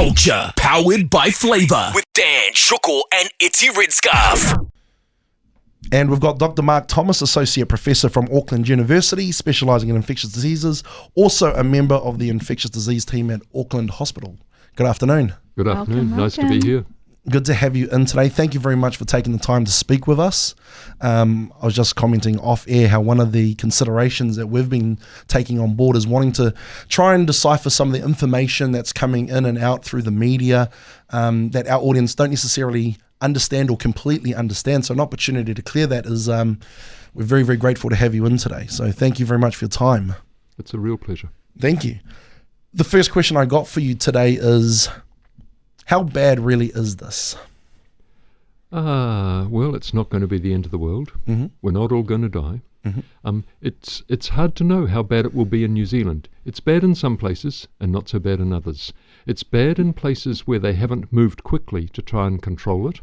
Culture, powered by Flavour, with Dan, Shukal and Itzy Redscarf. And we've got Dr. Mark Thomas, Associate Professor from Auckland University, specialising in infectious diseases, also a member of the infectious disease team at Auckland Hospital. Good afternoon. Good afternoon. Nice to be here. Good to have you in today. Thank you very much for taking the time to speak with us. I was just commenting off air how one of the considerations that we've been taking on board is wanting to try and decipher some of the information that's coming in and out through the media that our audience don't necessarily understand or completely understand. So an opportunity to clear that is we're very, very grateful to have you in today. So thank you very much for your time. It's a real pleasure. Thank you. The first question I got for you today is, how bad really is this? Well, it's not going to be the end of the world. Mm-hmm. We're not all going to die. Mm-hmm. It's hard to know how bad it will be in New Zealand. It's bad in some places and not so bad in others. It's bad in places where they haven't moved quickly to try and control it.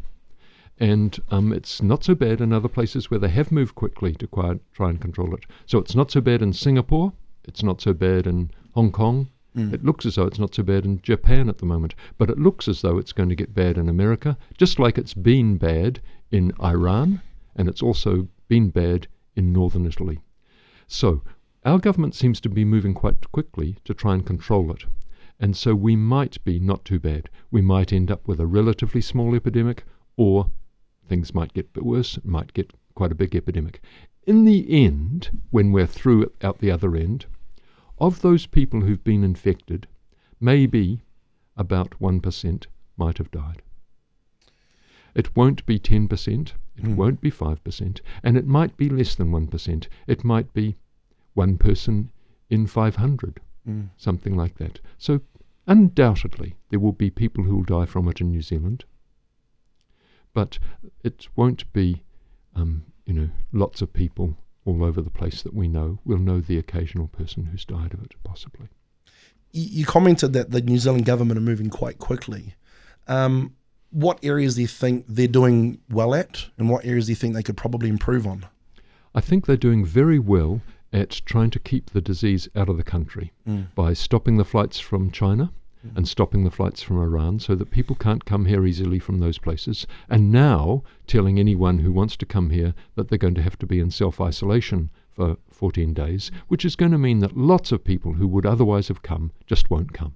And it's not so bad in other places where they have moved quickly to try and control it. So it's not so bad in Singapore. It's not so bad in Hong Kong. It looks as though it's not so bad in Japan at the moment, but it looks as though it's going to get bad in America, just like it's been bad in Iran, and it's also been bad in northern Italy. So our government seems to be moving quite quickly to try and control it, and so we might be not too bad. We might end up with a relatively small epidemic, or things might get a bit worse, it might get quite a big epidemic. In the end, when we're through out the other end, of those people who've been infected, maybe about 1% might have died. It won't be 10%, it won't be 5%, and it might be less than 1%. It might be one person in 500, something like that. So undoubtedly there will be people who will die from it in New Zealand, but it won't be, lots of people all over the place that we know. We'll know the occasional person who's died of it, possibly. You commented that the New Zealand government are moving quite quickly. What areas do you think they're doing well at, and what areas do you think they could probably improve on? I think they're doing very well at trying to keep the disease out of the country by stopping the flights from China and stopping the flights from Iran so that people can't come here easily from those places, and now telling anyone who wants to come here that they're going to have to be in self-isolation for 14 days, which is going to mean that lots of people who would otherwise have come just won't come.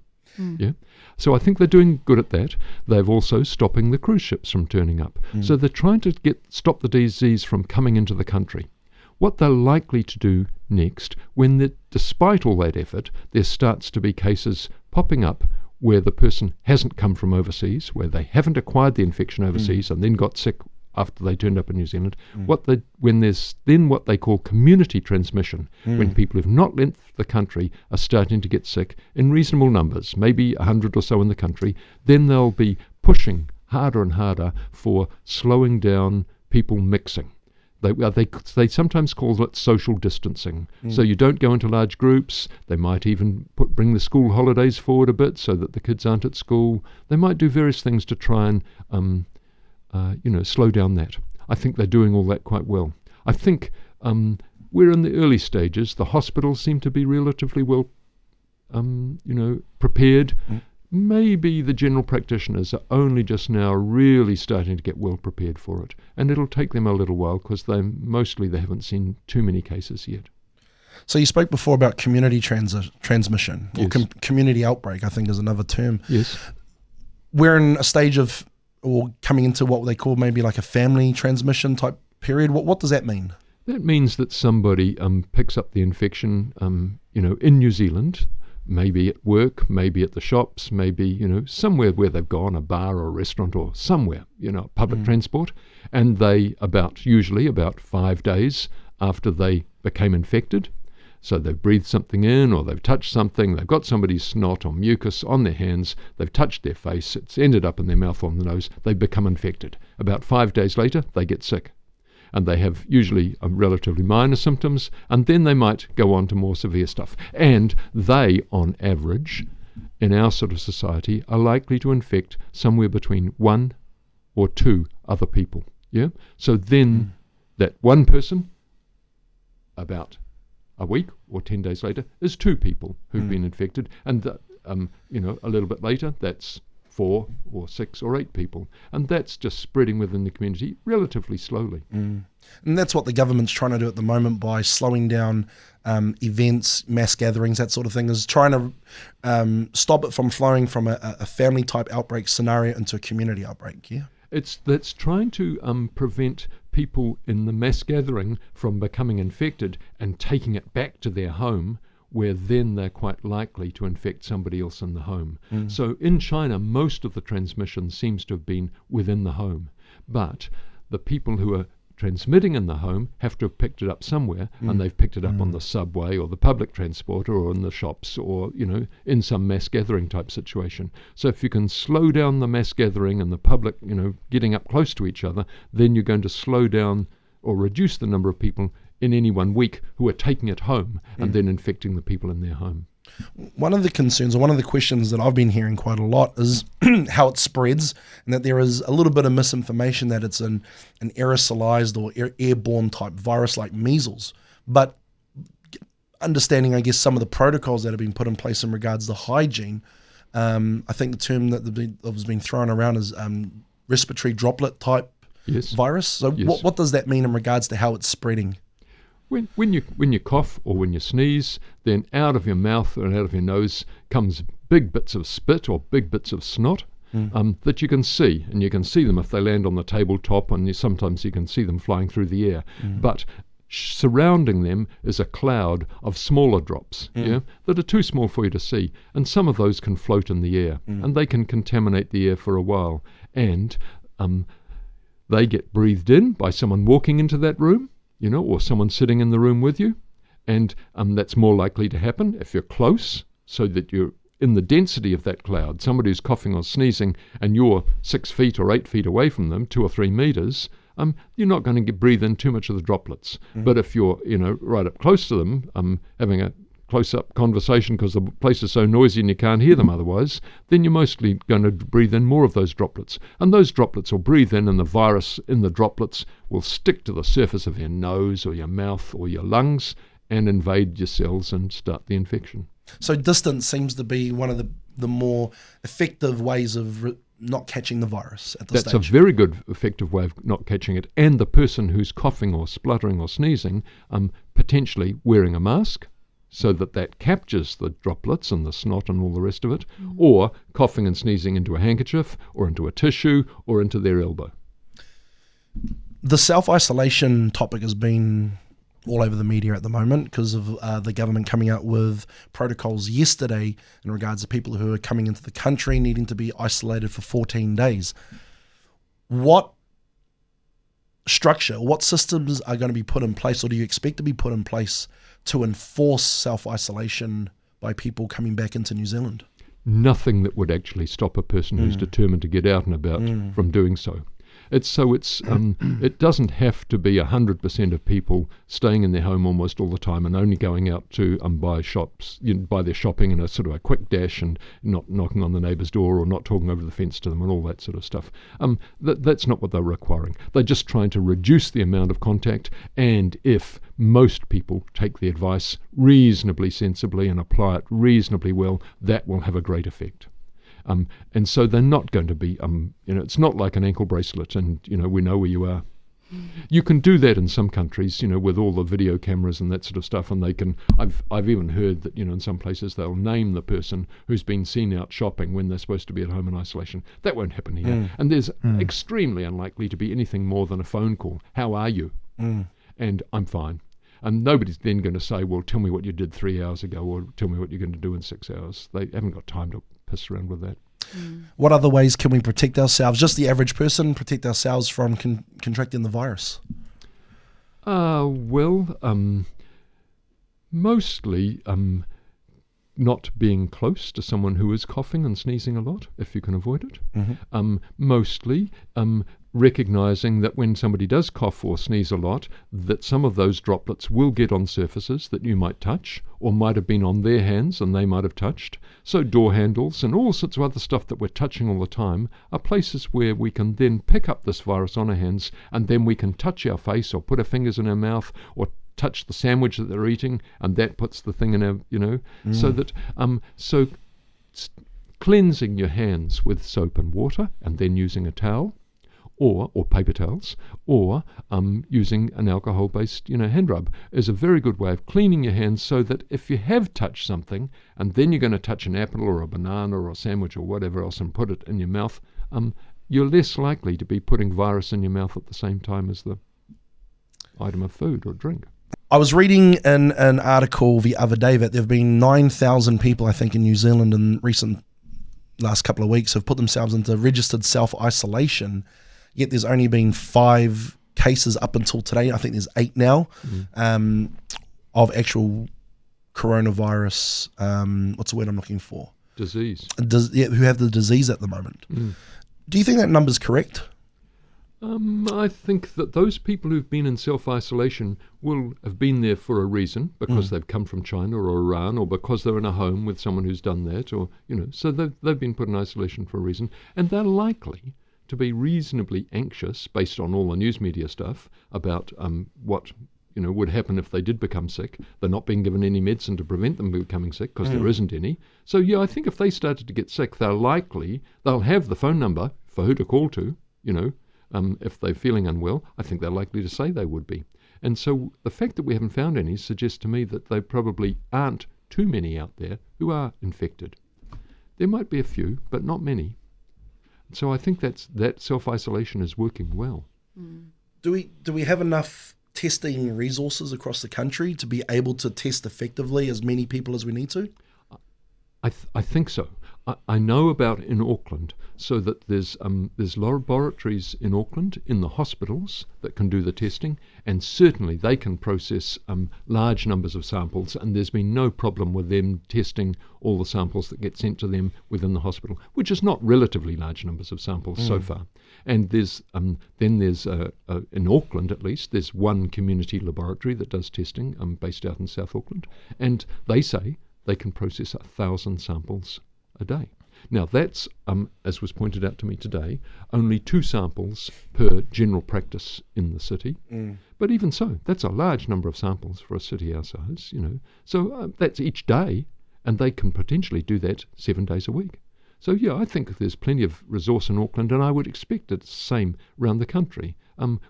Yeah. So I think they're doing good at that. They've also stopping the cruise ships from turning up. So they're trying to stop the disease from coming into the country. What they're likely to do next, despite all that effort, there starts to be cases popping up where the person hasn't come from overseas, where they haven't acquired the infection overseas and then got sick after they turned up in New Zealand. When there's then what they call community transmission, when people who've not left the country are starting to get sick in reasonable numbers, maybe 100 or so in the country, then they'll be pushing harder and harder for slowing down people mixing. They sometimes call it social distancing. So you don't go into large groups. They might even bring the school holidays forward a bit so that the kids aren't at school. They might do various things to try and slow down that. I think they're doing all that quite well. I think we're in the early stages. The hospitals seem to be relatively well prepared. Maybe the general practitioners are only just now really starting to get well prepared for it. And it'll take them a little while because they haven't seen too many cases yet. So you spoke before about community transmission, or Yes. community outbreak, I think is another term. Yes. We're in a stage of, or coming into what they call maybe like a family transmission type period. What does that mean? That means that somebody picks up the infection, in New Zealand, maybe at work, maybe at the shops, maybe, somewhere where they've gone, a bar or a restaurant or somewhere, public transport. And usually about 5 days after they became infected, so they've breathed something in or they've touched something, they've got somebody's snot or mucus on their hands, they've touched their face, it's ended up in their mouth or on the nose, they become infected. About 5 days later, they get sick. And they have usually relatively minor symptoms, and then they might go on to more severe stuff. And they, on average, in our sort of society, are likely to infect somewhere between 1 or 2 other people. Yeah. So then that one person, about a week or 10 days later, is 2 people who've been infected, and a little bit later, that's 4 or 6 or 8 people. And that's just spreading within the community relatively slowly. And that's what the government's trying to do at the moment by slowing down events, mass gatherings, that sort of thing, is trying to stop it from flowing from a family type outbreak scenario into a community outbreak. Yeah. That's trying to prevent people in the mass gathering from becoming infected and taking it back to their home, where then they're quite likely to infect somebody else in the home. So in China, most of the transmission seems to have been within the home. But the people who are transmitting in the home have to have picked it up somewhere, and they've picked it up on the subway or the public transport or in the shops or, in some mass gathering type situation. So if you can slow down the mass gathering and the public, getting up close to each other, then you're going to slow down or reduce the number of people in any 1 week who are taking it home and then infecting the people in their home. One of the concerns, or one of the questions that I've been hearing quite a lot, is how it spreads, and that there is a little bit of misinformation that it's an aerosolized or airborne type virus like measles. But understanding, I guess, some of the protocols that have been put in place in regards to hygiene, I think the term that has been thrown around is respiratory droplet type virus. So what does that mean in regards to how it's spreading? When you cough or when you sneeze, then out of your mouth and out of your nose comes big bits of spit or big bits of snot that you can see. And you can see them if they land on the tabletop, and sometimes you can see them flying through the air. But surrounding them is a cloud of smaller drops that are too small for you to see. And some of those can float in the air, and they can contaminate the air for a while. And they get breathed in by someone walking into that room, or someone sitting in the room with you. And that's more likely to happen if you're close, so that you're in the density of that cloud. Somebody who's coughing or sneezing and you're 6 feet or 8 feet away from them, 2 or 3 meters, you're not going to breathe in too much of the droplets. But if you're, right up close to them, having a close-up conversation because the place is so noisy and you can't hear them otherwise, then you're mostly going to breathe in more of those droplets. And those droplets will breathe in, and the virus in the droplets will stick to the surface of your nose or your mouth or your lungs and invade your cells and start the infection. So distance seems to be one of the more effective ways of not catching the virus at this stage. That's a very good, effective way of not catching it. And the person who's coughing or spluttering or sneezing, potentially wearing a mask, so that captures the droplets and the snot and all the rest of it, or coughing and sneezing into a handkerchief or into a tissue or into their elbow. The self-isolation topic has been all over the media at the moment because of the government coming out with protocols yesterday in regards to people who are coming into the country needing to be isolated for 14 days. What structure, what systems are going to be put in place, or do you expect to be put in place to enforce self-isolation by people coming back into New Zealand? Nothing that would actually stop a person who's determined to get out and about from doing so. It doesn't have to be 100% of people staying in their home almost all the time and only going out to buy shops, buy their shopping in a sort of a quick dash and not knocking on the neighbour's door or not talking over the fence to them and all that sort of stuff. That's not what they're requiring. They're just trying to reduce the amount of contact, and if most people take the advice reasonably sensibly and apply it reasonably well, that will have a great effect. And so they're not going to be, it's not like an ankle bracelet and, we know where you are. You can do that in some countries, with all the video cameras and that sort of stuff, and they can, I've even heard that, in some places they'll name the person who's been seen out shopping when they're supposed to be at home in isolation. That won't happen here. And there's extremely unlikely to be anything more than a phone call. How are you? And I'm fine. And nobody's then going to say, well, tell me what you did 3 hours ago, or tell me what you're going to do in 6 hours. They haven't got time to piss around with that. What other ways can we protect ourselves, just the average person, protect ourselves from contracting the virus? Mostly not being close to someone who is coughing and sneezing a lot, if you can avoid it. Mostly recognising that when somebody does cough or sneeze a lot, that some of those droplets will get on surfaces that you might touch or might have been on their hands and they might have touched. So door handles and all sorts of other stuff that we're touching all the time are places where we can then pick up this virus on our hands, and then we can touch our face or put our fingers in our mouth or touch the sandwich that they're eating, and that puts the thing in our, so that cleansing your hands with soap and water and then using a towel, or paper towels, or using an alcohol-based, hand rub is a very good way of cleaning your hands, so that if you have touched something and then you're going to touch an apple or a banana or a sandwich or whatever else and put it in your mouth, you're less likely to be putting virus in your mouth at the same time as the item of food or drink. I was reading in an article the other day that there have been 9,000 people, I think, in New Zealand in recent last couple of weeks have put themselves into registered self-isolation, yet there's only been 5 cases up until today. I think there's 8 now of actual coronavirus, what's the word I'm looking for? Disease. Who have the disease at the moment. Do you think that number's correct? I think that those people who've been in self-isolation will have been there for a reason, because they've come from China or Iran, or because they're in a home with someone who's done that, or, so they've been put in isolation for a reason, and they're likely to be reasonably anxious, based on all the news media stuff, about what would happen if they did become sick. They're not being given any medicine to prevent them becoming sick, because there isn't any. So yeah, I think if they started to get sick, they'll have the phone number for who to call to, if they're feeling unwell. I think they're likely to say they would be. And so the fact that we haven't found any suggests to me that there probably aren't too many out there who are infected. There might be a few, but not many. So I think that self-isolation is working well. Do we have enough testing resources across the country to be able to test effectively as many people as we need to? I think so. I know about in Auckland, so that there's laboratories in Auckland, in the hospitals, that can do the testing, and certainly they can process large numbers of samples, and there's been no problem with them testing all the samples that get sent to them within the hospital, which is not relatively large numbers of samples so far. And there's in Auckland, at least, there's one community laboratory that does testing, based out in South Auckland, and they say they can process 1,000 samples a day. Now that's, as was pointed out to me today, only 2 samples per general practice in the city. But even so, that's a large number of samples for a city our size, So that's each day, and they can potentially do that 7 days a week. So yeah, I think there's plenty of resource in Auckland, and I would expect it's the same around the country,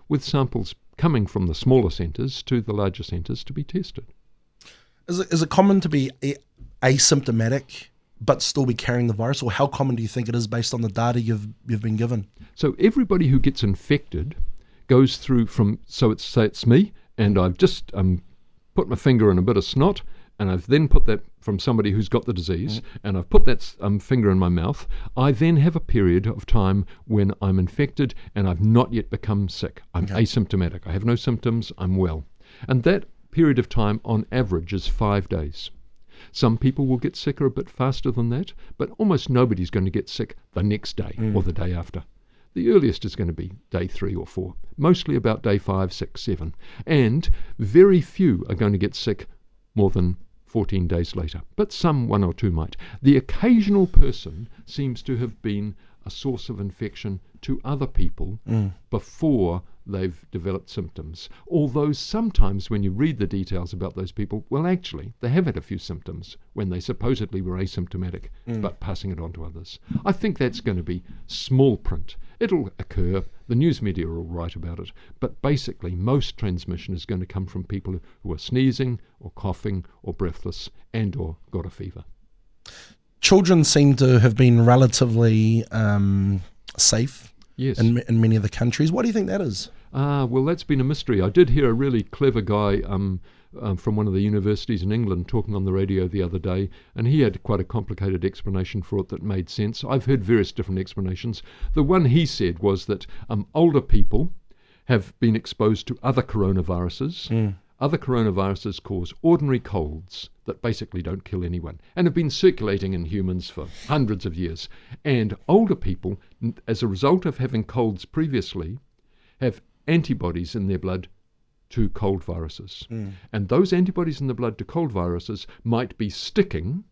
with samples coming from the smaller centres to the larger centres to be tested. Is it common to be asymptomatic but still be carrying the virus, or how common do you think it is based on the data you've been given? So everybody who gets infected goes through say it's me, and I've just put my finger in a bit of snot, and I've then put that from somebody who's got the disease, and I've put that finger in my mouth. I then have a period of time when I'm infected and I've not yet become sick. I'm asymptomatic. I have no symptoms. I'm well. And that period of time on average is 5 days. Some people will get sicker a bit faster than that, but almost nobody's going to get sick the next day or the day after. The earliest is going to be day 3 or 4, mostly about day 5, 6, 7. And very few are going to get sick more than 14 days later, but some 1 or 2 might. The occasional person seems to have been a source of infection to other people before they've developed symptoms. Although sometimes when you read the details about those people, well, actually, they have had a few symptoms when they supposedly were asymptomatic, but passing it on to others. I think that's going to be small print. It'll occur. The news media will write about it. But basically, most transmission is going to come from people who are sneezing or coughing or breathless and or got a fever. Children seem to have been relatively safe. Yes. In many of the countries. What do you think that is? Well, that's been a mystery. I did hear a really clever guy from one of the universities in England talking on the radio the other day, and he had quite a complicated explanation for it that made sense. I've heard various different explanations. The one he said was that older people have been exposed to other coronaviruses. Other coronaviruses cause ordinary colds that basically don't kill anyone and have been circulating in humans for hundreds of years. And older people, as a result of having colds previously, have antibodies in their blood to cold viruses. And those antibodies in the blood to cold viruses might be sticking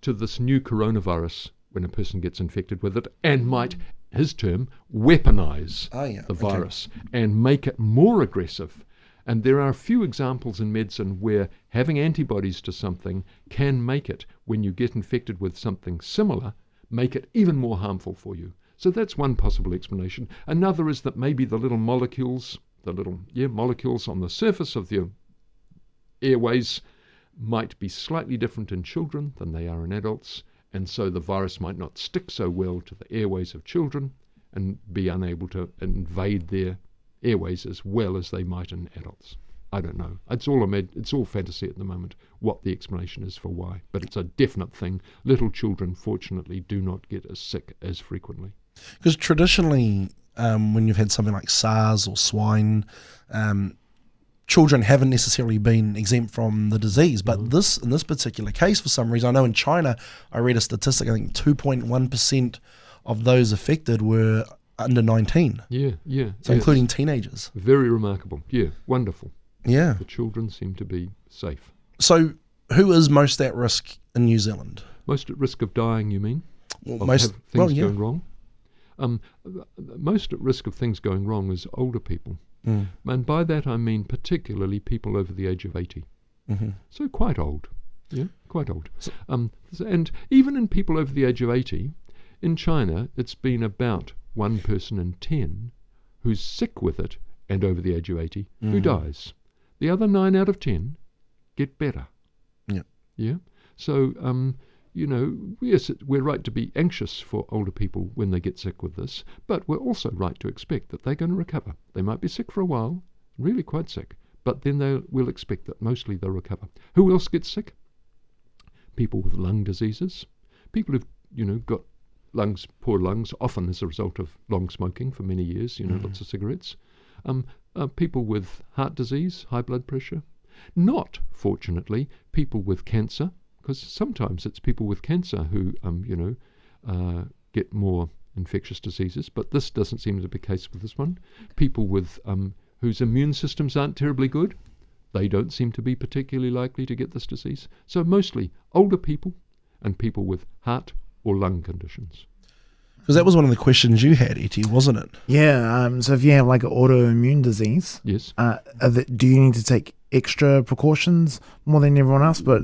to this new coronavirus when a person gets infected with it, and might, his term, weaponize the virus and make it more aggressive. And there are a few examples in medicine where having antibodies to something can make it, when you get infected with something similar, make it even more harmful for you. So that's one possible explanation. Another is that maybe the little molecules on the surface of the airways might be slightly different in children than they are in adults, and so the virus might not stick so well to the airways of children and be unable to invade their airways as well as they might in adults. I don't know. It's all fantasy at the moment, what the explanation is for why. But it's a definite thing. Little children, fortunately, do not get as sick as frequently. Because traditionally, when you've had something like SARS or swine, children haven't necessarily been exempt from the disease. But in this particular case, for some reason, I know in China, I read a statistic, I think 2.1% of those affected were under 19. Yeah. So including teenagers. Very remarkable. Yeah, wonderful. Yeah. The children seem to be safe. So who is most at risk in New Zealand? Most at risk of dying, you mean? Going wrong? Most at risk of things going wrong is older people. And by that I mean particularly people over the age of 80. Mm-hmm. So quite old. Yeah, quite old. And even in people over the age of 80, in China it's been about 1 person in 10 who's sick with it and over the age of 80 who dies. The other 9 out of 10 get better. Yeah. So, yes, we're right to be anxious for older people when they get sick with this, but we're also right to expect that they're going to recover. They might be sick for a while, really quite sick, but then we'll expect that mostly they'll recover. Who else gets sick? People with lung diseases, people who've got poor lungs, often as a result of long smoking for many years, lots of cigarettes. People with heart disease, high blood pressure. Not, fortunately, people with cancer, because sometimes it's people with cancer who, get more infectious diseases, but this doesn't seem to be the case with this one. People with whose immune systems aren't terribly good, they don't seem to be particularly likely to get this disease. So mostly older people and people with heart or lung conditions. Because that was one of the questions you had, Eti, wasn't it? Yeah, so if you have like an autoimmune disease, yes, do you need to take extra precautions more than everyone else? But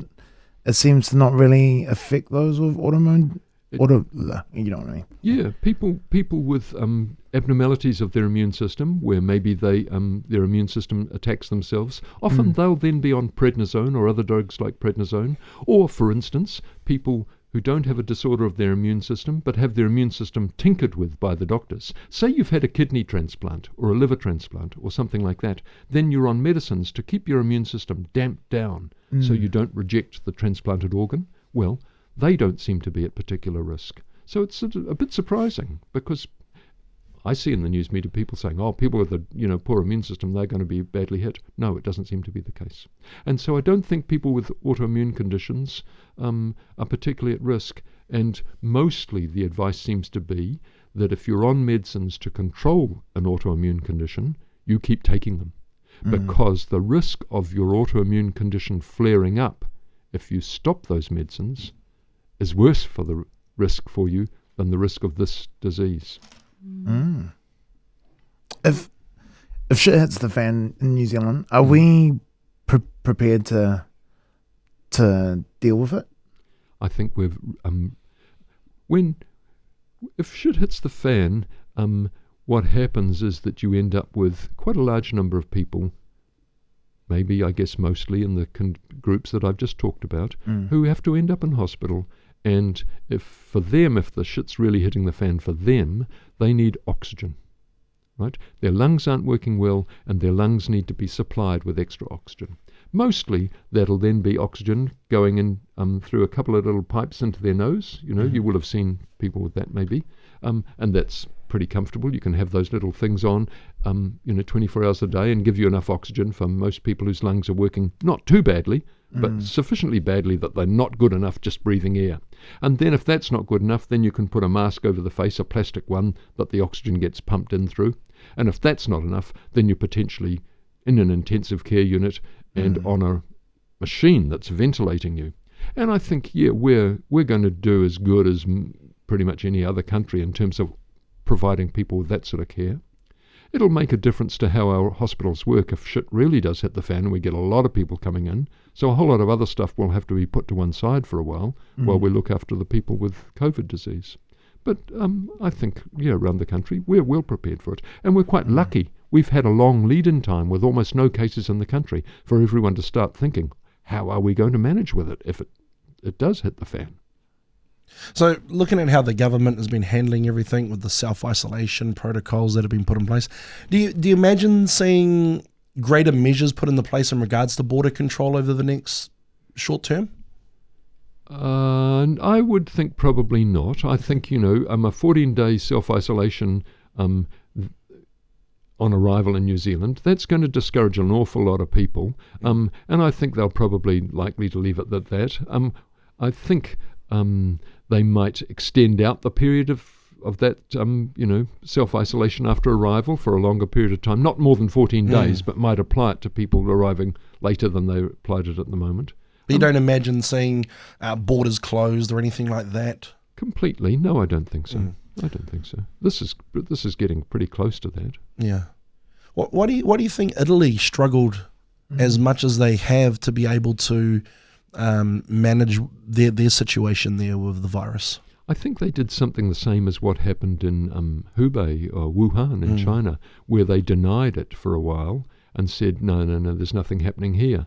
it seems to not really affect those with autoimmune. You know what I mean? Yeah, people with abnormalities of their immune system, where maybe their immune system attacks themselves. Often they'll then be on prednisone or other drugs like prednisone, or for instance, people who don't have a disorder of their immune system but have their immune system tinkered with by the doctors. Say you've had a kidney transplant or a liver transplant or something like that, then you're on medicines to keep your immune system damped down so you don't reject the transplanted organ. Well, they don't seem to be at particular risk. So it's a bit surprising, because I see in the news media people saying, people with a poor immune system, they're going to be badly hit. No, it doesn't seem to be the case. And so I don't think people with autoimmune conditions are particularly at risk. And mostly the advice seems to be that if you're on medicines to control an autoimmune condition, you keep taking them. Because the risk of your autoimmune condition flaring up, if you stop those medicines, is worse for the risk for you than the risk of this disease. If shit hits the fan in New Zealand, are we prepared to deal with it? I think we've if shit hits the fan, what happens is that you end up with quite a large number of people, maybe I guess mostly in the groups that I've just talked about, who have to end up in hospital. And if the shit's really hitting the fan for them, they need oxygen, right? Their lungs aren't working well, and their lungs need to be supplied with extra oxygen. Mostly, that'll then be oxygen going in through a couple of little pipes into their nose. You will have seen people with that maybe, and that's pretty comfortable. You can have those little things on, 24 hours a day, and give you enough oxygen for most people whose lungs are working not too badly, but sufficiently badly that they're not good enough just breathing air. And then if that's not good enough, then you can put a mask over the face, a plastic one, that the oxygen gets pumped in through. And if that's not enough, then you're potentially in an intensive care unit and on a machine that's ventilating you. And I think, we're going to do as good as pretty much any other country in terms of providing people with that sort of care. It'll make a difference to how our hospitals work if shit really does hit the fan and we get a lot of people coming in. So a whole lot of other stuff will have to be put to one side for a while we look after the people with COVID disease. But I think, around the country, we're well prepared for it. And we're quite lucky. We've had a long lead-in time with almost no cases in the country for everyone to start thinking, how are we going to manage with it if it does hit the fan? So looking at how the government has been handling everything with the self-isolation protocols that have been put in place, do you imagine seeing greater measures put into place in regards to border control over the next short term? I would think probably not. I think, a 14-day self-isolation on arrival in New Zealand, that's going to discourage an awful lot of people. And I think they'll probably likely to leave it at that. I think they might extend out the period of that, self-isolation after arrival for a longer period of time, not more than 14 days, but might apply it to people arriving later than they applied it at the moment. But you don't imagine seeing borders closed or anything like that? Completely. No, I don't think so. I don't think so. This is getting pretty close to that. Yeah. Why do you think Italy struggled as much as they have to be able to manage their situation there with the virus? I think they did something the same as what happened in Hubei or Wuhan in China, where they denied it for a while and said, no, there's nothing happening here.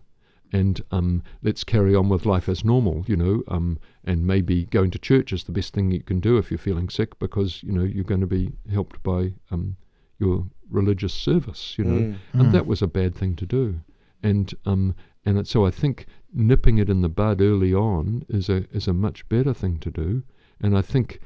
And let's carry on with life as normal, and maybe going to church is the best thing you can do if you're feeling sick, because, you're going to be helped by your religious service, and that was a bad thing to do. So I think nipping it in the bud early on is a much better thing to do. And I think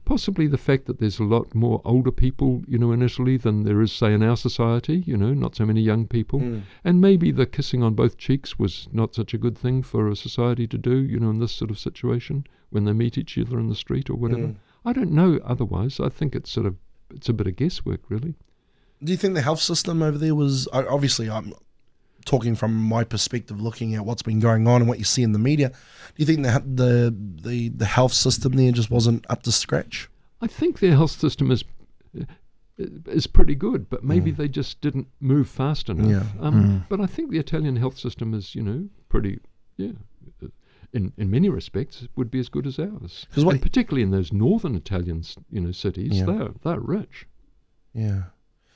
possibly the fact that there's a lot more older people, in Italy than there is, say, in our society, not so many young people. And maybe the kissing on both cheeks was not such a good thing for a society to do, in this sort of situation when they meet each other in the street or whatever. I don't know otherwise. I think it's a bit of guesswork, really. Do you think the health system over there was, obviously I'm talking from my perspective, looking at what's been going on and what you see in the media, do you think that the health system there just wasn't up to scratch? I think their health system is pretty good, but maybe they just didn't move fast enough. But I think the Italian health system is, pretty, in many respects, would be as good as ours. And particularly in those northern Italian, cities, they're rich. Yeah.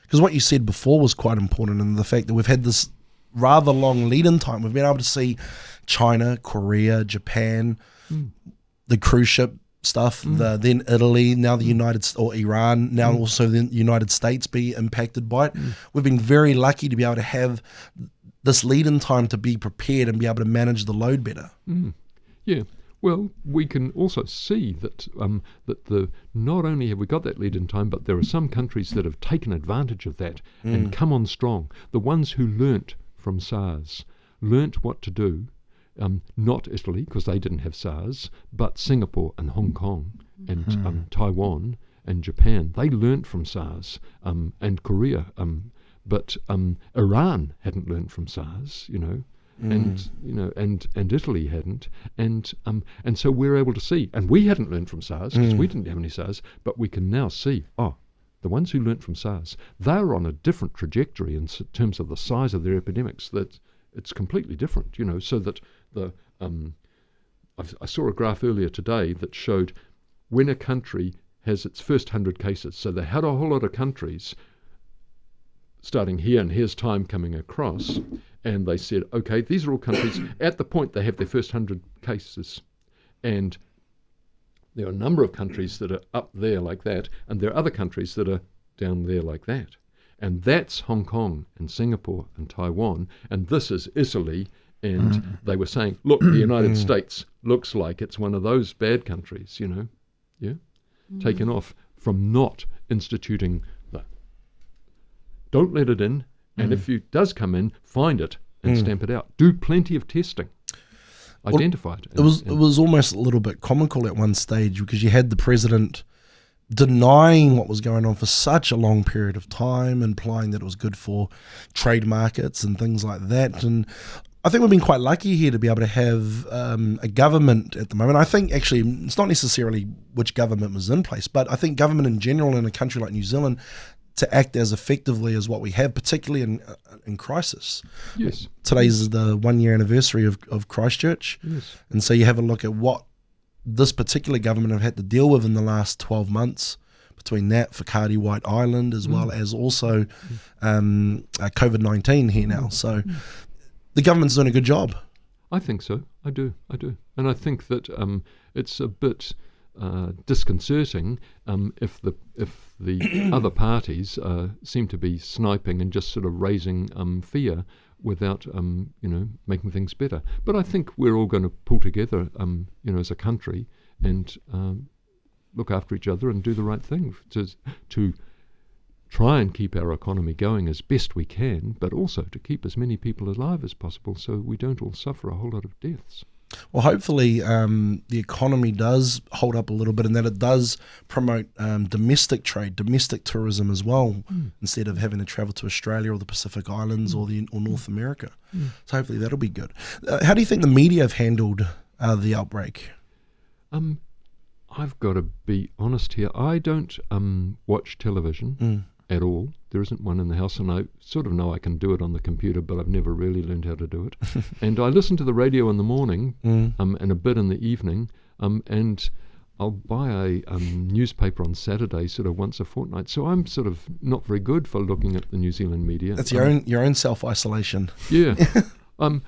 Because what you said before was quite important, and the fact that we've had this rather long lead-in time. We've been able to see China, Korea, Japan, the cruise ship stuff, then Italy, now the Iran, now also the United States be impacted by it. We've been very lucky to be able to have this lead-in time to be prepared and be able to manage the load better. Yeah. Well, we can also see that not only have we got that lead-in time, but there are some countries that have taken advantage of that and come on strong. The ones who learnt from SARS, learnt what to do, not Italy, because they didn't have SARS, but Singapore and Hong Kong and Taiwan and Japan. They learnt from SARS, and Korea, but Iran hadn't learnt from SARS, and Italy hadn't, and so we're able to see, and we hadn't learned from SARS because we didn't have any SARS, but we can now see, the ones who learnt from SARS, they're on a different trajectory in terms of the size of their epidemics. That it's completely different, so that I saw a graph earlier today that showed when a country has its first 100 cases, so they had a whole lot of countries starting here, and here's time coming across, and they said, okay, these are all countries at the point they have their first 100 cases, and there are a number of countries that are up there like that, and there are other countries that are down there like that. And that's Hong Kong and Singapore and Taiwan, and this is Italy, and they were saying, look, the United States looks like it's one of those bad countries, taken off from not instituting don't let it in, and if it does come in, find it and stamp it out. Do plenty of testing. Identify it. It was almost a little bit comical at one stage, because you had the president denying what was going on for such a long period of time, implying that it was good for trade markets and things like that. And I think we've been quite lucky here to be able to have a government at the moment. I think actually it's not necessarily which government was in place, but I think government in general in a country like New Zealand to act as effectively as what we have, particularly in crisis. Yes. Today's the 1 year anniversary of Christchurch. Yes. And so you have a look at what this particular government have had to deal with in the last 12 months, between that, Whakaari White Island, as well as also COVID-19 here now. So the government's doing a good job. I think so. I do. And I think that it's a bit disconcerting if the other parties seem to be sniping and just sort of raising fear without making things better. But I think we're all going to pull together as a country and look after each other and do the right thing to try and keep our economy going as best we can, but also to keep as many people alive as possible so we don't all suffer a whole lot of deaths. Well, hopefully the economy does hold up a little bit, and that it does promote domestic trade, domestic tourism as well, instead of having to travel to Australia or the Pacific Islands or North America. So hopefully that'll be good. How do you think the media have handled the outbreak? I've got to be honest here. I don't watch television at all. There isn't one in the house, and I sort of know I can do it on the computer, but I've never really learned how to do it. And I listen to the radio in the morning and a bit in the evening, and I'll buy a newspaper on Saturday sort of once a fortnight. So I'm sort of not very good for looking at the New Zealand media. That's your own self-isolation. Yeah. I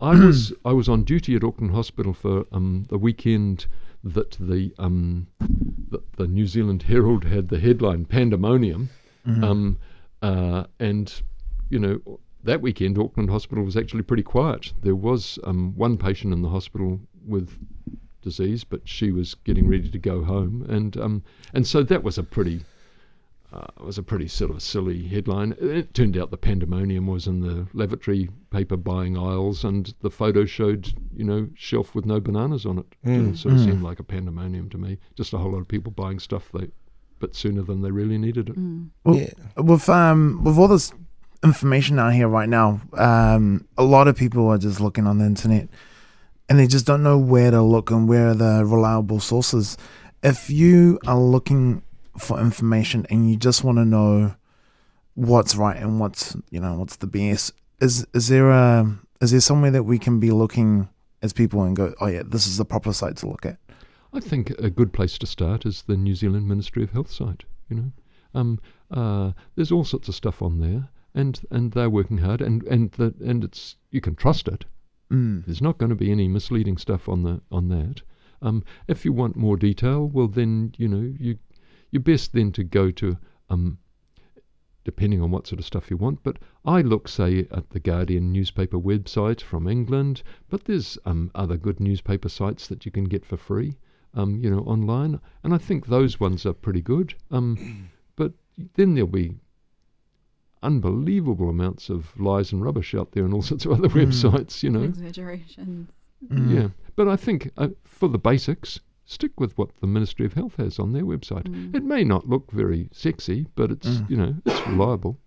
was on duty at Auckland Hospital for the weekend that the New Zealand Herald had the headline Pandemonium, and that weekend Auckland Hospital was actually pretty quiet. There was one patient in the hospital with disease, but she was getting ready to go home, and so that was a pretty sort of silly headline. It turned out the Pandemonium was in the lavatory paper buying aisles, and the photo showed, shelf with no bananas on it. It sort of seemed like a pandemonium to me. Just a whole lot of people buying stuff but sooner than they really needed it. Well, with all this information out here right now, a lot of people are just looking on the internet, and they just don't know where to look and where are the reliable sources. If you are looking for information and you just want to know what's right and what's the BS, is there somewhere that we can be looking as people and go, oh yeah, this is the proper site to look at? I think a good place to start is the New Zealand Ministry of Health site. There's all sorts of stuff on there, and they're working hard, and it's, you can trust it. There's not going to be any misleading stuff on that. If you want more detail, well then you're best then to go to, depending on what sort of stuff you want, but I look, say, at the Guardian newspaper website from England, but there's other good newspaper sites that you can get for free, online, and I think those ones are pretty good. But then there'll be unbelievable amounts of lies and rubbish out there and all sorts of other websites, Exaggerations. Yeah, but I think for the basics, stick with what the Ministry of Health has on their website. It may not look very sexy, but it's it's reliable.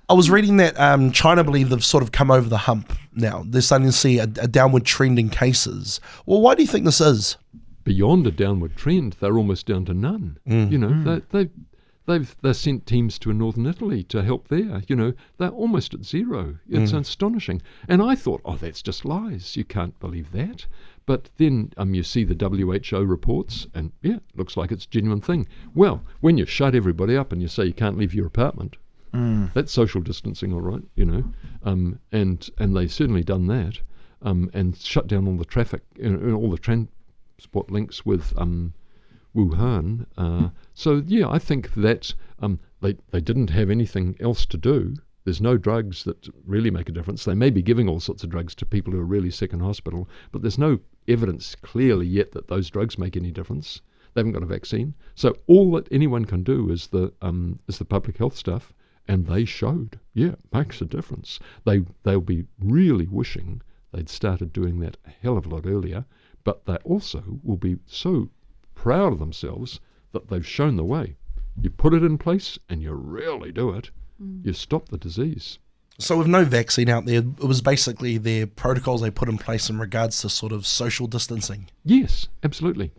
I was reading that China believe they've sort of come over the hump now. They're starting to see a downward trend in cases. Well, why do you think this is? Beyond a downward trend, they're almost down to none. They've sent teams to northern Italy to help there. They're almost at zero. It's astonishing. And I thought, oh, that's just lies. You can't believe that. But then you see the WHO reports, and yeah, it looks like it's a genuine thing. Well, when you shut everybody up and you say you can't leave your apartment, that's social distancing, all right, and they've certainly done that, and shut down all the traffic, all the transport links with Wuhan. So yeah, I think that they didn't have anything else to do. There's no drugs that really make a difference. They may be giving all sorts of drugs to people who are really sick in hospital, but there's no evidence clearly yet that those drugs make any difference. They haven't got a vaccine. So all that anyone can do is the public health stuff, and they showed, yeah, it makes a difference. They'll be really wishing they'd started doing that a hell of a lot earlier, but they also will be so proud of themselves that they've shown the way. You put it in place and you really do it. You stop the disease. So with no vaccine out there, it was basically their protocols they put in place in regards to sort of social distancing. Yes, absolutely.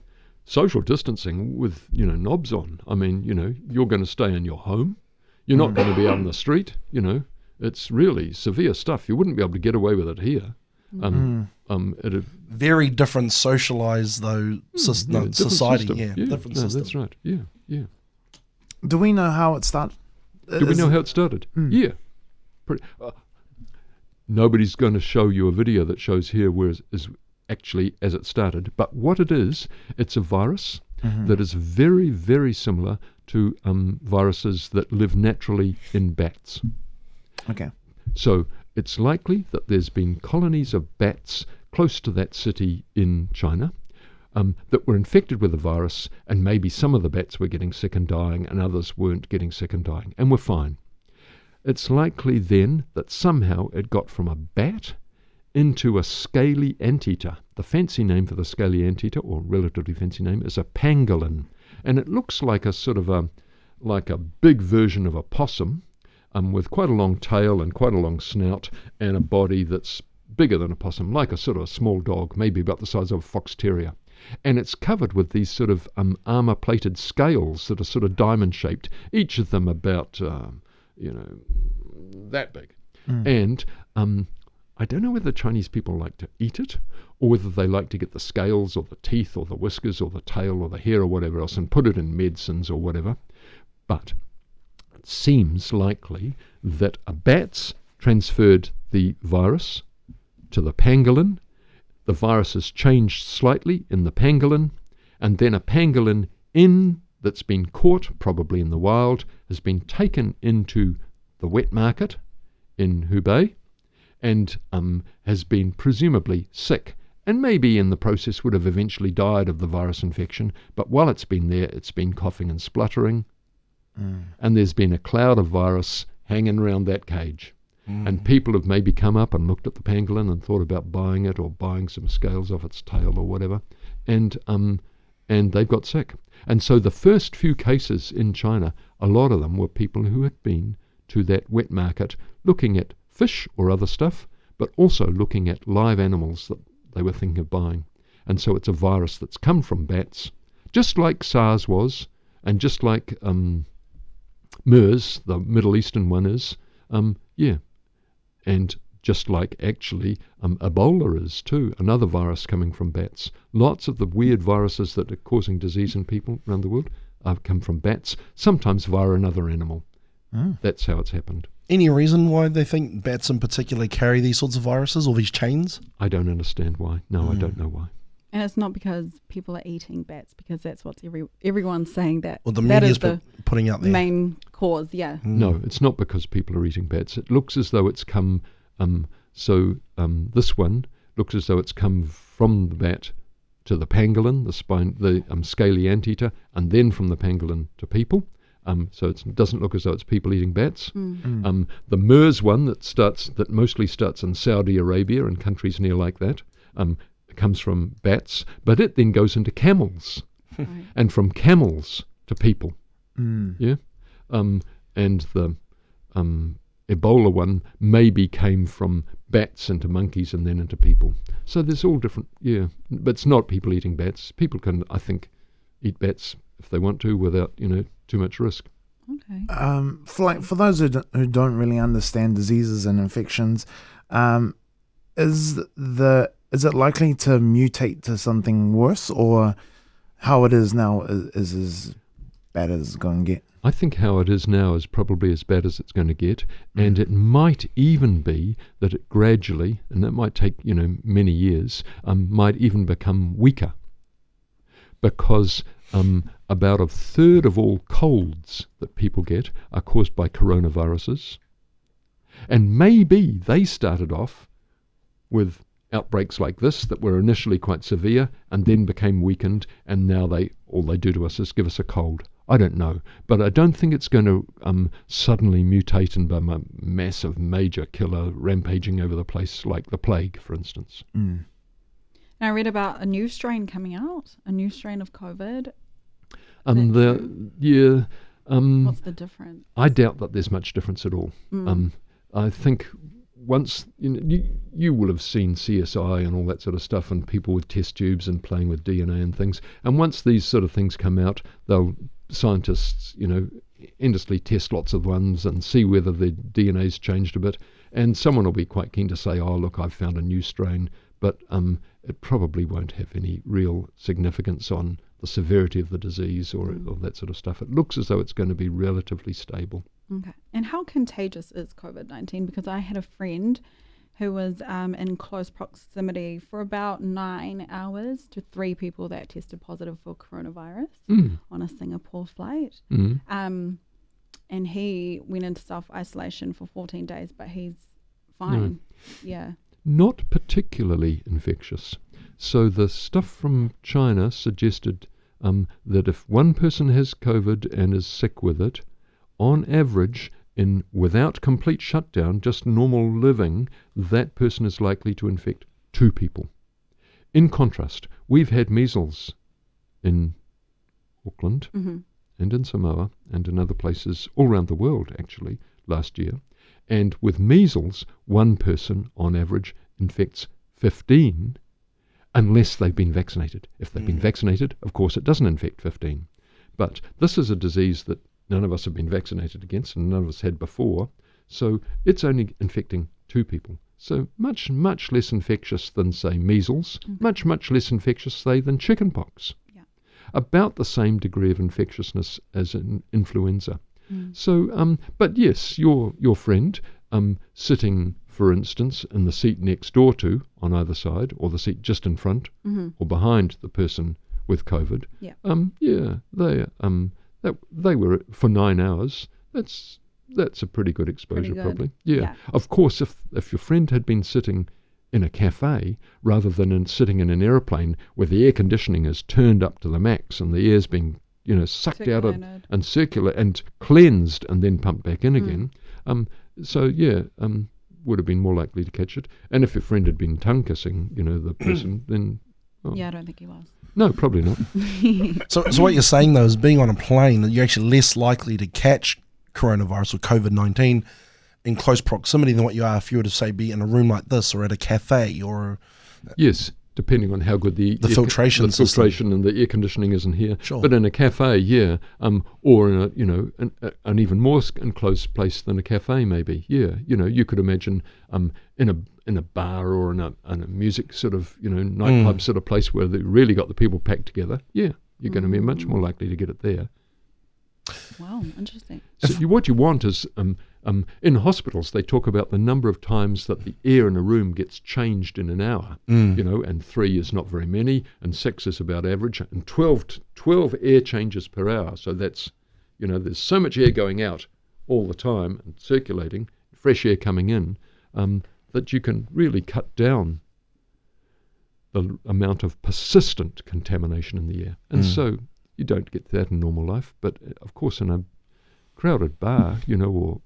social distancing with, knobs on. I mean, you're going to stay in your home. You're not going to be out in the street, It's really severe stuff. You wouldn't be able to get away with it here. Very different socialized, though, different society. system. Yeah, different system. That's right. Yeah. Do we know how it started? Do we know how it started? Yeah. Nobody's going to show you a video that shows here where is actually as it started. But what it is, it's a virus that is very, very similar to viruses that live naturally in bats. Okay. So it's likely that there's been colonies of bats close to that city in China that were infected with the virus, and maybe some of the bats were getting sick and dying and others weren't getting sick and dying and were fine. It's likely then that somehow it got from a bat into a scaly anteater. The fancy name for the scaly anteater, or relatively fancy name, is a pangolin. And it looks like a sort of like a big version of a possum, with quite a long tail and quite a long snout and a body that's bigger than a possum, like a sort of a small dog, maybe about the size of a fox terrier. And it's covered with these sort of armor-plated scales that are sort of diamond-shaped, each of them about, that big. And I don't know whether Chinese people like to eat it or whether they like to get the scales or the teeth or the whiskers or the tail or the hair or whatever else and put it in medicines or whatever. But it seems likely that a bat's transferred the virus to the pangolin. The virus has changed slightly in the pangolin, and then a pangolin that's been caught, probably in the wild, has been taken into the wet market in Hubei and has been presumably sick, and maybe in the process would have eventually died of the virus infection, but while it's been there, it's been coughing and spluttering, and there's been a cloud of virus hanging around that cage. And people have maybe come up and looked at the pangolin and thought about buying it or buying some scales off its tail or whatever, and they've got sick. And so the first few cases in China, a lot of them were people who had been to that wet market looking at fish or other stuff, but also looking at live animals that they were thinking of buying. And so it's a virus that's come from bats, just like SARS was, and just like MERS, the Middle Eastern one is, and just like actually Ebola is too, another virus coming from bats. Lots of the weird viruses that are causing disease in people around the world have come from bats, sometimes via another animal. That's how it's happened. Any reason why they think bats in particular carry these sorts of viruses or these chains? I don't understand why. No, I don't know why. And it's not because people are eating bats, because that's what everyone's saying that Well, the that media's is the putting out there. main cause, yeah. No, it's not because people are eating bats. It looks as though it's come, this one looks as though it's come from the bat to the pangolin, the scaly anteater, and then from the pangolin to people. So it doesn't look as though it's people eating bats. The MERS one that mostly starts in Saudi Arabia and countries near like that, comes from bats, but it then goes into camels, and from camels to people. Yeah, and the Ebola one maybe came from bats into monkeys and then into people. So there's all different. Yeah, but it's not people eating bats. People can, I think, eat bats if they want to without too much risk. Okay. For those who don't really understand diseases and infections, is it likely to mutate to something worse, or how it is now is as bad as it's going to get? I think how it is now is probably as bad as it's going to get, and it might even be that it gradually, and that might take many years, might even become weaker, because about a third of all colds that people get are caused by coronaviruses, and maybe they started off with outbreaks like this that were initially quite severe and then became weakened, and now all they do to us is give us a cold. I don't know, but I don't think it's going to suddenly mutate and become a massive major killer rampaging over the place like the plague, for instance. And I read about a new strain coming out, a new strain of COVID. What's the difference? I doubt that there's much difference at all. I think once you will have seen CSI and all that sort of stuff, and people with test tubes and playing with DNA and things. And once these sort of things come out, scientists, endlessly test lots of ones and see whether the DNA's changed a bit. And someone will be quite keen to say, "Oh, look, I've found a new strain," but it probably won't have any real significance on the severity of the disease or that sort of stuff. It looks as though it's going to be relatively stable. Okay. And how contagious is COVID-19? Because I had a friend who was in close proximity for about 9 hours to 3 people that tested positive for coronavirus on a Singapore flight. And he went into self-isolation for 14 days, but he's fine. Yeah. Not particularly infectious. So the stuff from China suggested that if one person has COVID and is sick with it, on average, without complete shutdown, just normal living, that person is likely to infect 2 people. In contrast, we've had measles in Auckland and in Samoa and in other places all around the world, actually, last year. And with measles, one person, on average, infects 15 unless they've been vaccinated. If they've been vaccinated, of course, it doesn't infect 15. But this is a disease that none of us have been vaccinated against and none of us had before. So it's only infecting 2 people. So much, much less infectious than, say, measles, much, much less infectious, say, than chickenpox. Yeah. About the same degree of infectiousness as in influenza. So, but yes, your friend sitting, for instance, in the seat next door to, on either side, or the seat just in front, or behind the person with COVID. They were for 9 hours. That's a pretty good exposure, probably. Yeah. Of course, if your friend had been sitting in a cafe rather than sitting in an aeroplane where the air conditioning is turned up to the max and the air's being sucked out of and circular and cleansed and then pumped back in again. Would have been more likely to catch it. And if your friend had been tongue kissing, the person, then I don't think he was. No, probably not. So what you're saying though is being on a plane, you're actually less likely to catch coronavirus or COVID-19 in close proximity than what you are if you were to say be in a room like this or at a cafe or. Yes. Depending on how good the filtration and the air conditioning is in here. Sure. But in a cafe, or in an even more enclosed place than a cafe, maybe. Yeah, you could imagine in a bar or in a music sort of nightclub sort of place where they really got the people packed together. Yeah, you're going to be much more likely to get it there. Wow, interesting. So what you want is in hospitals they talk about the number of times that the air in a room gets changed in an hour, and 3 is not very many, and 6 is about average, and 12 air changes per hour. So that's, there's so much air going out all the time and circulating, fresh air coming in, that you can really cut down the amount of persistent contamination in the air. And so you don't get that in normal life, but of course in a crowded bar, or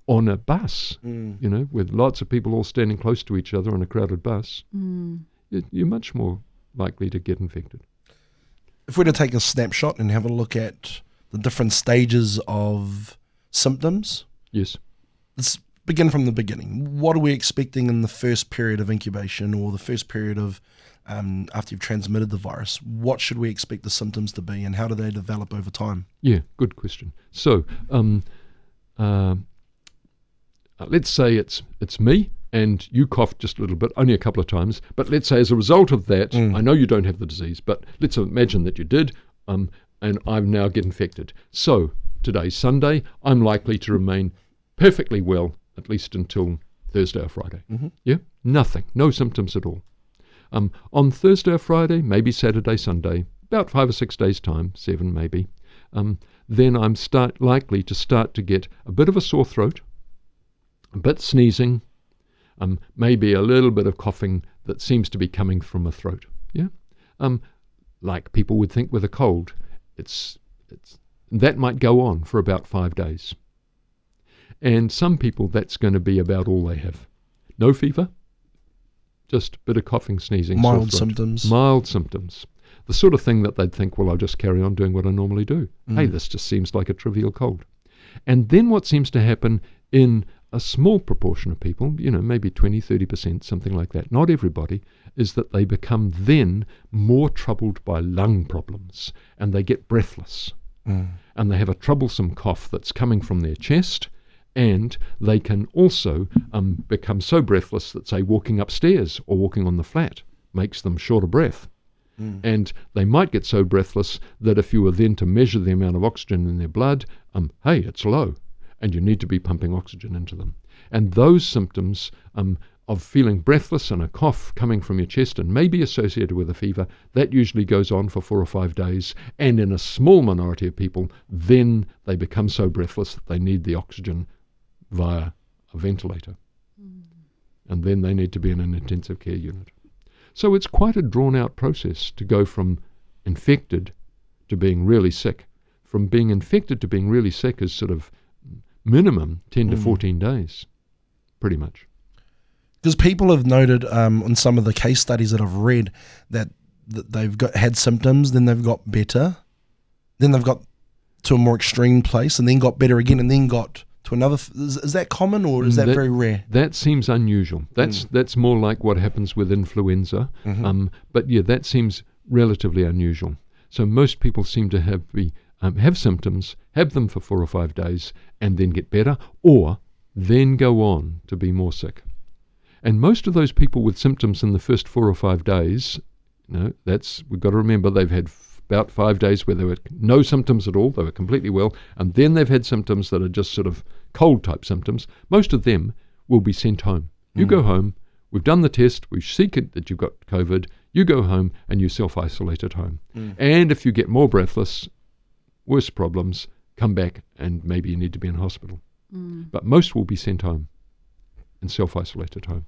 on a bus, with lots of people all standing close to each other on a crowded bus, you're much more likely to get infected. If we were to take a snapshot and have a look at the different stages of symptoms, yes, let's begin from the beginning. What are we expecting in the first period of incubation or the first period of after you've transmitted the virus? What should we expect the symptoms to be and how do they develop over time? Yeah, good question. So let's say it's me and you coughed just a little bit, only a couple of times, but let's say as a result of that, I know you don't have the disease, but let's imagine that you did, and I now get infected. So today's Sunday, I'm likely to remain perfectly well, at least until Thursday or Friday. Yeah, nothing, no symptoms at all. On Thursday or Friday, maybe Saturday, Sunday, about 5 or 6 days' time, 7 maybe, then I'm likely to start to get a bit of a sore throat, a bit sneezing, maybe a little bit of coughing that seems to be coming from a throat. Yeah, like people would think with a cold. That might go on for about 5 days. And some people, that's going to be about all they have. No fever, just a bit of coughing, sneezing, mild symptoms. Mild symptoms. The sort of thing that they'd think, well, I'll just carry on doing what I normally do. Hey, this just seems like a trivial cold. And then what seems to happen in a small proportion of people, maybe 20, 30%, something like that, not everybody, is that they become then more troubled by lung problems and they get breathless. And they have a troublesome cough that's coming from their chest, and they can also become so breathless that, say, walking upstairs or walking on the flat makes them short of breath. And they might get so breathless that if you were then to measure the amount of oxygen in their blood, hey, it's low, and you need to be pumping oxygen into them. And those symptoms of feeling breathless and a cough coming from your chest and maybe associated with a fever, that usually goes on for 4 or 5 days. And in a small minority of people, then they become so breathless that they need the oxygen via a ventilator. And then they need to be in an intensive care unit. So it's quite a drawn-out process to go from infected to being really sick. From being infected to being really sick is sort of minimum 10 to 14 days, pretty much. Because people have noted on some of the case studies that I've read that they've had symptoms, then they've got better, then they've got to a more extreme place, and then got better again, and then got to another. Is that common, or is that very rare? That seems unusual. That's more like what happens with influenza. But yeah, that seems relatively unusual. So most people seem to have symptoms, have them for 4 or 5 days, and then get better, or then go on to be more sick. And most of those people with symptoms in the first 4 or 5 days, we've got to remember they've had about 5 days where there were no symptoms at all, they were completely well, and then they've had symptoms that are just sort of cold type symptoms. Most of them will be sent home. You go home, we've done the test, we see that you've got COVID, you go home and you self-isolate at home. And if you get more breathless, worse problems, come back and maybe you need to be in hospital. But most will be sent home and self-isolate at home.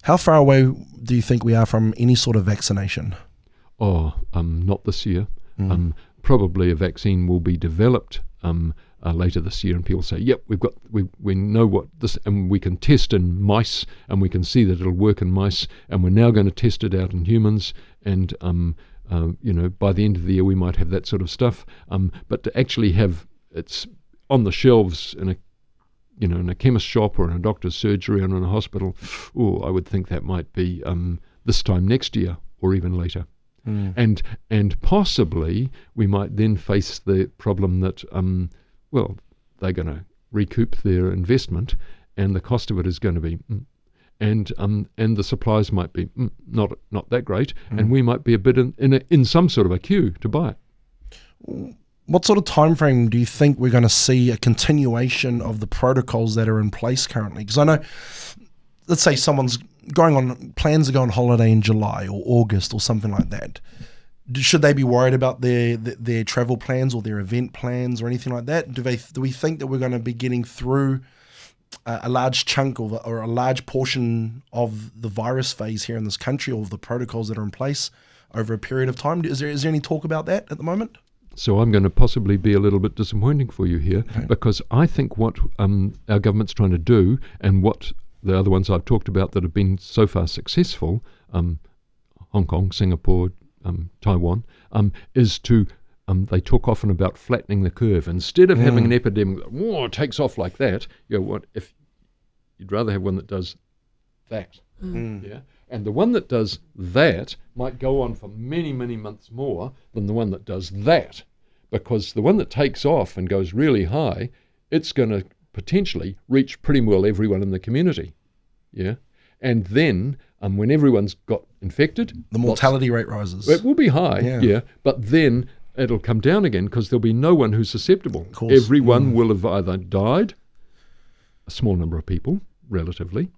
How far away do you think we are from any sort of vaccination? Not this year. Probably a vaccine will be developed later this year, and people say, yep, we know what this, and we can test in mice, and we can see that it'll work in mice, and we're now going to test it out in humans, and by the end of the year we might have that sort of stuff. But to actually have it's on the shelves in a chemist shop or in a doctor's surgery or in a hospital, I would think that might be this time next year or even later. And possibly we might then face the problem that, they're going to recoup their investment and the cost of it is going to be, and the supplies might be not that great, and we might be a bit in some sort of a queue to buy it. What sort of time frame do you think we're going to see a continuation of the protocols that are in place currently? Because I know, let's say someone's plans to go on holiday in July or August or something like that. Should they be worried about their travel plans or their event plans or anything like that? Do we think that we're going to be getting through a large chunk or a large portion of the virus phase here in this country, or of the protocols that are in place over a period of time? Is there any talk about that at the moment? So I'm going to possibly be a little bit disappointing for you here, because I think what our government's trying to do, and what the other ones I've talked about that have been so far successful, Hong Kong, Singapore, Taiwan, is to, they talk often about flattening the curve. Instead of having an epidemic that it takes off like that, if you'd rather have one that does that. Yeah. And the one that does that might go on for many, many months more than the one that does that, because the one that takes off and goes really high, it's going to potentially reach pretty well everyone in the community. Yeah. And then when everyone's got infected, the mortality rate rises. It will be high, but then it'll come down again because there'll be no one who's susceptible. Everyone will have either died, a small number of people, relatively,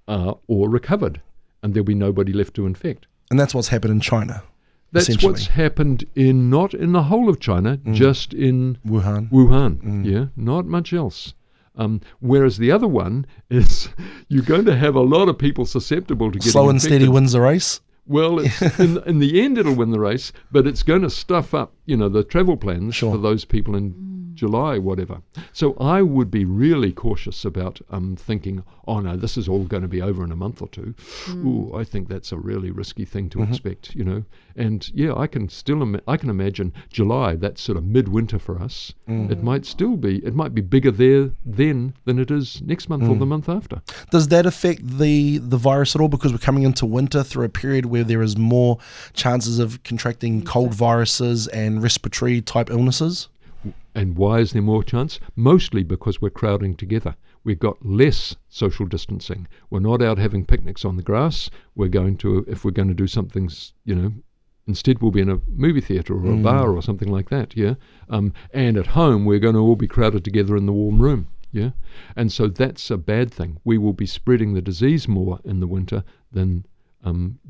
or recovered, and there'll be nobody left to infect. And that's what's happened in China. That's what's happened not in the whole of China, just in Wuhan. Yeah, not much else. Whereas the other one is you're going to have a lot of people susceptible to getting slow and infected. steady wins the race. Well, in the end it'll win the race, but it's going to stuff up the travel plans Sure. for those people in July, whatever. So I would be really cautious about thinking, oh no, this is all going to be over in a month or two. Ooh, I think that's a really risky thing to expect, And yeah, I can imagine July, that's sort of midwinter for us. It might be bigger there then than it is next month or the month after. Does that affect the virus at all? Because we're coming into winter through a period where there is more chances of contracting cold viruses and respiratory type illnesses? And why is there more chance? Mostly because we're crowding together. We've got less social distancing. We're not out having picnics on the grass. If we're going to do something, instead we'll be in a movie theatre or a bar or something like that, yeah? And at home, we're going to all be crowded together in the warm room, yeah? And so that's a bad thing. We will be spreading the disease more in the winter than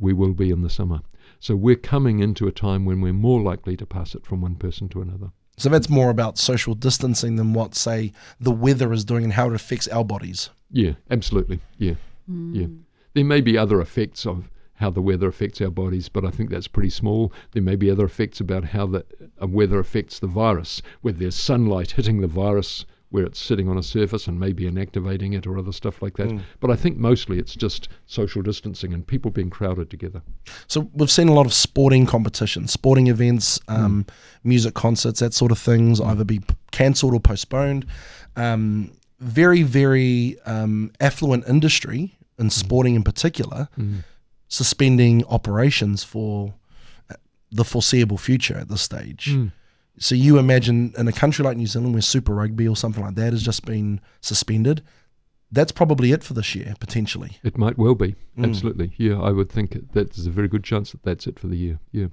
we will be in the summer. So we're coming into a time when we're more likely to pass it from one person to another. So that's more about social distancing than what, say, the weather is doing and how it affects our bodies. Yeah, absolutely. Yeah, yeah. There may be other effects of how the weather affects our bodies, but I think that's pretty small. There may be other effects about how the weather affects the virus, whether there's sunlight hitting the virus where it's sitting on a surface and maybe inactivating it or other stuff like that. But I think mostly it's just social distancing and people being crowded together. So we've seen a lot of sporting competitions, sporting events, music concerts, that sort of things, either be cancelled or postponed. Very, very affluent industry, in sporting in particular, suspending operations for the foreseeable future at this stage. So you imagine in a country like New Zealand where Super Rugby or something like that has just been suspended, that's probably it for this year, potentially. It might well be, absolutely. Yeah, I would think that there's a very good chance that that's it for the year, yeah.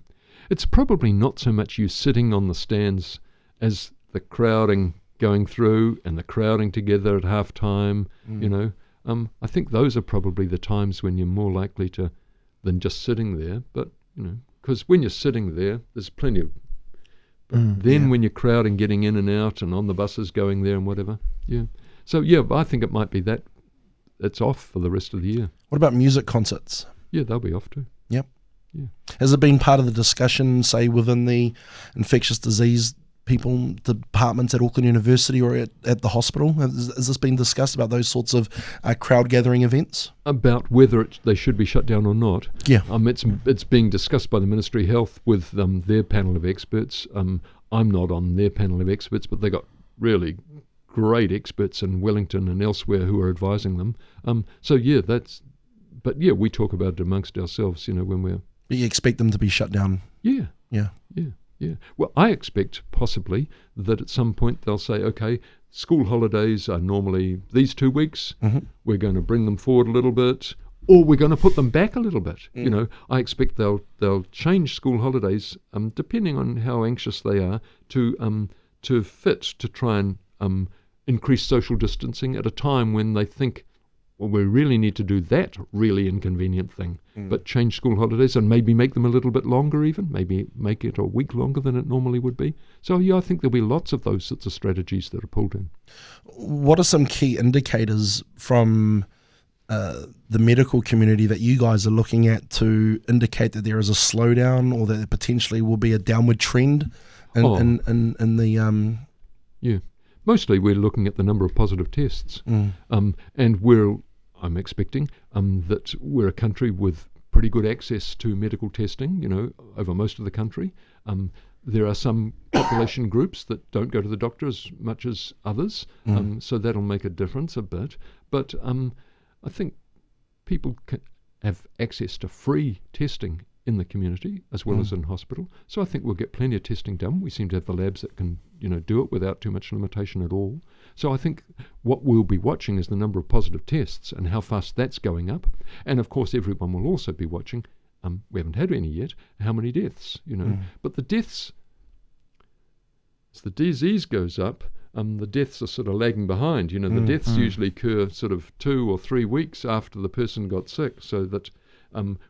It's probably not so much you sitting on the stands as the crowding going through and the crowding together at half time, I think those are probably the times when you're more likely to than just sitting there. But, because when you're sitting there, there's plenty of... when you're crowding, getting in and out and on the buses going there and whatever, yeah. So, yeah, I think it might be that it's off for the rest of the year. What about music concerts? Yeah, they'll be off too. Yep. Yeah. Has it been part of the discussion, say, within the infectious disease people departments at Auckland University or at the hospital? Has this been discussed about those sorts of crowd gathering events? About whether they should be shut down or not? Yeah. It's being discussed by the Ministry of Health with their panel of experts. I'm not on their panel of experts, but they got really great experts in Wellington and elsewhere who are advising them. We talk about it amongst ourselves, when we're... But you expect them to be shut down? Yeah. Yeah. Yeah. Yeah. Well, I expect possibly that at some point they'll say, okay, school holidays are normally these 2 weeks. We're going to bring them forward a little bit, or we're going to put them back a little bit. I expect they'll change school holidays depending on how anxious they are to try and increase social distancing at a time when they think, well, we really need to do that really inconvenient thing, but change school holidays and maybe make them a little bit longer even, maybe make it a week longer than it normally would be. So, yeah, I think there'll be lots of those sorts of strategies that are pulled in. What are some key indicators from the medical community that you guys are looking at to indicate that there is a slowdown or that there potentially will be a downward trend in the... Yeah. Mostly we're looking at the number of positive tests. And I'm expecting that we're a country with pretty good access to medical testing, over most of the country. There are some population groups that don't go to the doctor as much as others, so that'll make a difference a bit. But I think people have access to free testing in the community as well as in hospital. So I think we'll get plenty of testing done. We seem to have the labs that can, do it without too much limitation at all. So I think what we'll be watching is the number of positive tests and how fast that's going up. And of course, everyone will also be watching, we haven't had any yet, how many deaths, But the deaths, as the disease goes up, the deaths are sort of lagging behind. The deaths usually occur sort of 2 or 3 weeks after the person got sick, so that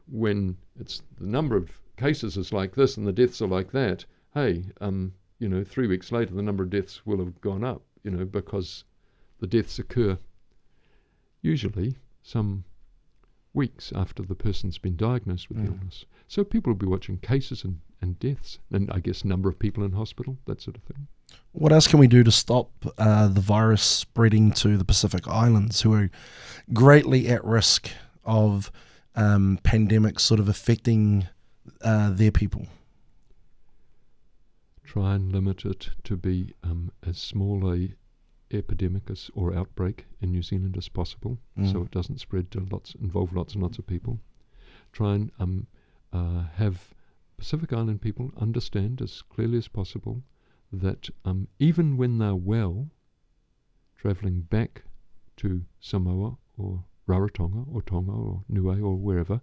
when it's the number of cases is like this and the deaths are like that, 3 weeks later the number of deaths will have gone up, because the deaths occur usually some weeks after the person's been diagnosed with the illness. So people will be watching cases and deaths, and I guess number of people in hospital, that sort of thing. What else can we do to stop the virus spreading to the Pacific Islands, who are greatly at risk of pandemics sort of affecting their people? Try and limit it to be as small a epidemic or outbreak in New Zealand as possible, so it doesn't spread to involve lots and lots of people. Try and have Pacific Island people understand as clearly as possible that even when they're well, travelling back to Samoa or Rarotonga or Tonga or Niue or wherever,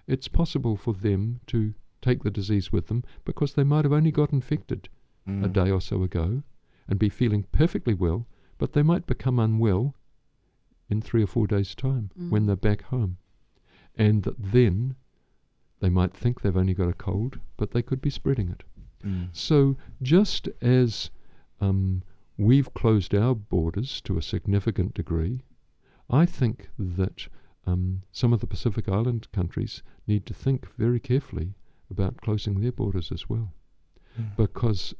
it's possible for them to take the disease with them because they might have only got infected a day or so ago and be feeling perfectly well, but they might become unwell in 3 or 4 days' time when they're back home. And that then they might think they've only got a cold, but they could be spreading it. So just as we've closed our borders to a significant degree, I think that some of the Pacific Island countries need to think very carefully about closing their borders as well. Because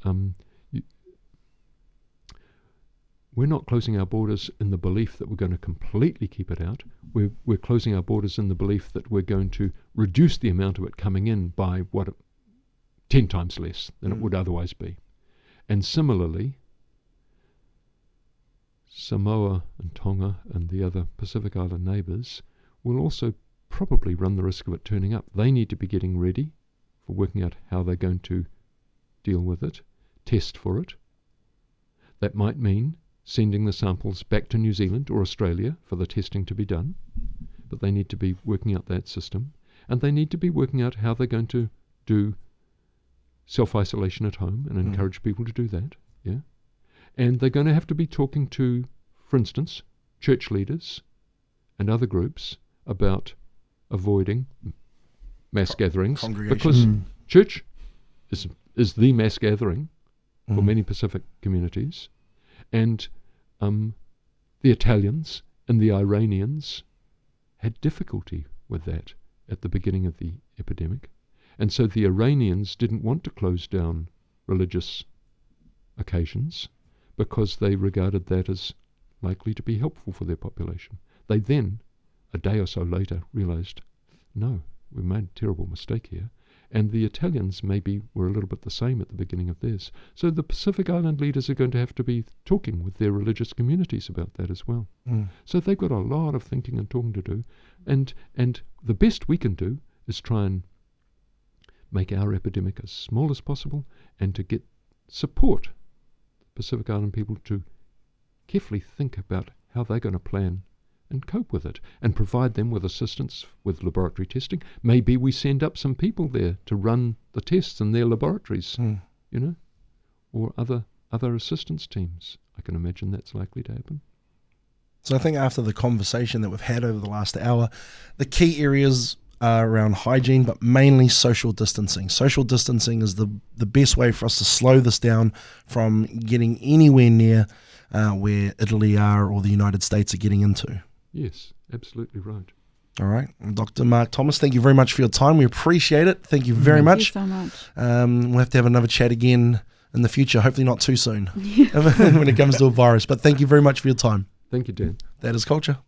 we're not closing our borders in the belief that we're going to completely keep it out. We're closing our borders in the belief that we're going to reduce the amount of it coming in by 10 times less than it would otherwise be. And similarly, Samoa and Tonga and the other Pacific Island neighbours will also probably run the risk of it turning up. They need to be getting ready for working out how they're going to deal with it, test for it. That might mean sending the samples back to New Zealand or Australia for the testing to be done, but they need to be working out that system, and they need to be working out how they're going to do self-isolation at home and encourage people to do that, yeah. And they're going to have to be talking to, for instance, church leaders and other groups about avoiding mass gatherings, because church is the mass gathering for many Pacific communities, and the Italians and the Iranians had difficulty with that at the beginning of the epidemic, and so the Iranians didn't want to close down religious occasions because they regarded that as likely to be helpful for their population. They then, a day or so later, realised, no, we made a terrible mistake here. And the Italians maybe were a little bit the same at the beginning of theirs. So the Pacific Island leaders are going to have to be talking with their religious communities about that as well. So they've got a lot of thinking and talking to do. And the best we can do is try and make our epidemic as small as possible and to support Pacific Island people to carefully think about how they're going to plan and cope with it, and provide them with assistance with laboratory testing. Maybe we send up some people there to run the tests in their laboratories, or other assistance teams. I can imagine that's likely to happen. So I think after the conversation that we've had over the last hour, the key areas are around hygiene, but mainly social distancing. Social distancing is the best way for us to slow this down from getting anywhere near where Italy are or the United States are getting into. Yes, absolutely right. All right. Dr. Mark Thomas, thank you very much for your time. We appreciate it. Thank you very much. Thank you so much. We'll have to have another chat again in the future, hopefully not too soon when it comes to a virus. But thank you very much for your time. Thank you, Dan. That is Culture.